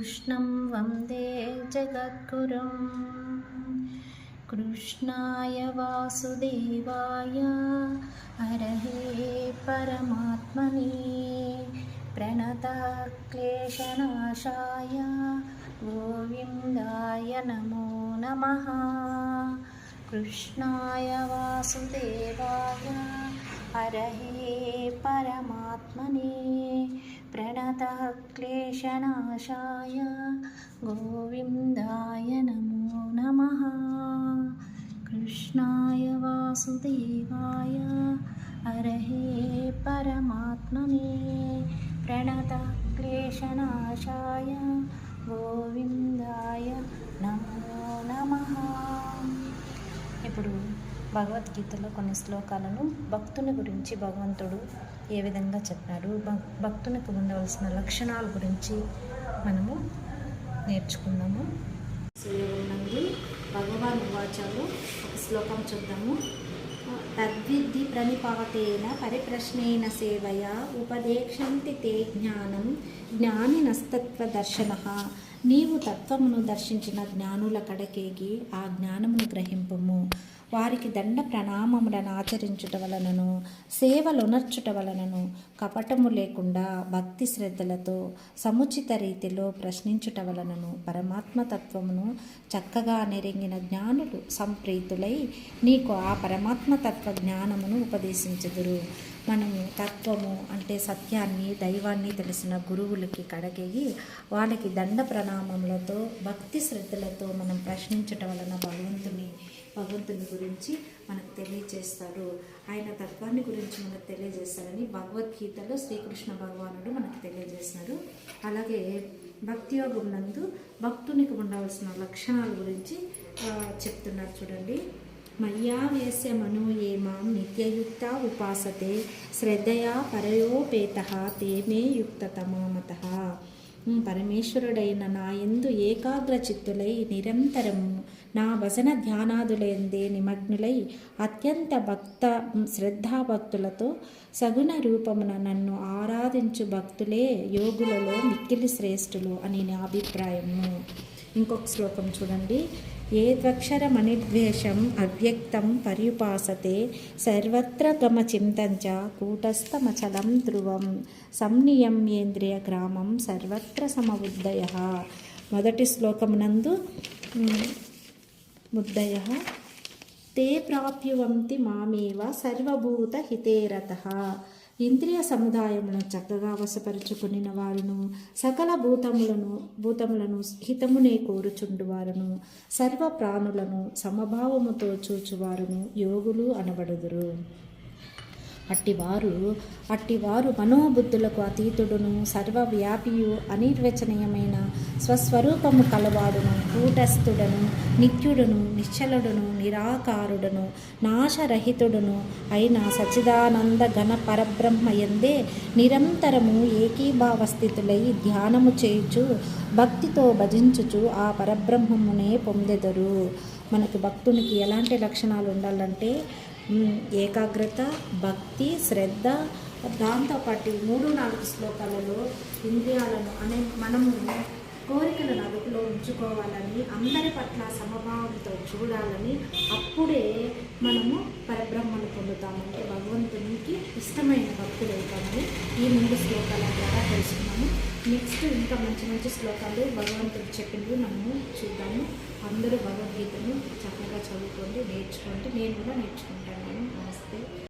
कृष्णं वन्दे जगद्गुरुं कृष्णाय वासुदेवाय हरये परमात्मने प्रणतक्लेशनाशाय गोविन्दाय नमो नमः। कृष्णाय वासुदेवाय हरये परमात्मने प्रणतक्लेशनाशाय गोविन्दाय नमो नमः। कृष्णाय वासुदेवाय हरये परमात्मने प्रणतक्लेशनाशाय గోవిందాయ నమో నమః। ఇప్పుడు భగవద్గీతలో కొన్ని శ్లోకాలను భక్తుని గురించి భగవంతుడు ఏ విధంగా చెప్పాడు, భక్తునికి ఉండవలసిన లక్షణాల గురించి మనము నేర్చుకుందాము। నందు భగవాన్ వాచాలు ఒక శ్లోకం చూద్దాము। తద్విద్ధి ప్రణిపాతేన పరిప్రశ్నేన సేవయా ఉపదేక్షంతి తే జ్ఞానం జ్ఞానినస్తత్వదర్శనః। నీవు తత్వమును దర్శించిన జ్ఞానుల కడకేగి ఆ జ్ఞానమును గ్రహింపుము। వారికి దండ ప్రణామములను ఆచరించుట వలనను సేవలునర్చుట వలనను కపటము లేకుండా భక్తి శ్రద్ధలతో సముచిత రీతిలో ప్రశ్నించుట వలనను పరమాత్మతత్వమును చక్కగా నెరింగిన జ్ఞానులు సంప్రీతులై నీకు ఆ పరమాత్మతత్వ జ్ఞానమును ఉపదేశించుదురు। మనము తత్వము అంటే సత్యాన్ని దైవాన్ని తెలిసిన గురువులకి కడగేగి వాళ్ళకి దండ ప్రణామములతో భక్తి శ్రద్ధలతో మనం ప్రశ్నించటం వలన భగవంతుని గురించి మనకు తెలియజేస్తాడు। ఆయన తత్వాన్ని గురించి మనకు తెలియజేస్తాడని భగవద్గీతలో శ్రీకృష్ణ భగవానుడు మనకు తెలియజేస్తున్నాడు। అలాగే భక్తి యోగం నందు భక్తునికి ఉండవలసిన లక్షణాల గురించి చెప్తున్నారు చూడండి। మయ్యావేశ్య మనో ఏ మాం నిత్యయుక్త ఉపాసతే శ్రద్ధయా పరయోపేతః తే మే యుక్తతమోమతః। పరమేశ్వరుడైన నా యందు ఏకాగ్ర చిత్తులై నిరంతరము నా భజన ధ్యానాదులందే నిమగ్నులై అత్యంత శ్రద్ధాభక్తులతో సగుణ రూపమున నన్ను ఆరాధించు భక్తులే యోగులలో మిక్కిలి శ్రేష్ఠులు అని నా అభిప్రాయము। ఇంకొక శ్లోకం చూడండి। ఏత్వక్షరమనిర్ద్వేషం అవ్యక్తం పర్యుపాసతే సర్వత్ర గమచింతంచ కూటస్థమచలం ధ్రువం సంనియమ్యేంద్రియ గ్రామం సర్వత్ర సమబుద్ధయః। మొదటి శ్లోకమునందు బుద్ధయః తే ప్రాప్యువంతి మామేవ సర్వభూత హితేరతః। ఇంద్రియ సముదాయమును చక్కగా వశపరుచుకునిన వారును సకల భూతములను హితమునే కోరుచుండు వారును సర్వ ప్రాణులను సమభావముతో చూచువారును యోగులు అనబడుదురు। అట్టివారు మనోబుద్ధులకు అతీతుడును సర్వవ్యాపియు అనిర్వచనీయమైన స్వస్వరూపము కలవాడును కూటస్థుడను నిత్యుడును నిశ్చలుడును నిరాకారుడును నాశరహితుడును అయిన సచ్చిదానంద ఘన పరబ్రహ్మయందే నిరంతరము ఏకీభావస్థితులై ధ్యానము చేయుచు భక్తితో భజించుచు ఆ పరబ్రహ్మమునే పొందెదరు। మనకు భక్తునికి ఎలాంటి లక్షణాలు ఉండాలంటే ఏకాగ్రత, భక్తి, శ్రద్ధ, దాంతోపాటు 3-4 శ్లోకాలలో ఇంద్రియాలను మనము కోరికలను అదుపులో ఉంచుకోవాలని అందరి పట్ల సమభావంతో చూడాలని అప్పుడే మనము పరబ్రహ్మను పొందుతామంటే భగవంతునికి ఇష్టమైన భక్తులు అవుతామని ఈ 3 శ్లోకాల ద్వారా తెలుసుకున్నాము। నెక్స్ట్ ఇంకా మంచి మంచి శ్లోకాలు భగవంతుడు చెప్పింది మనము చూద్దాము। అందరూ భగవద్గీతను చక్కగా చదువుకోండి, నేర్చుకోండి, నేను కూడా నేర్చుకుంటాను। నమస్తే।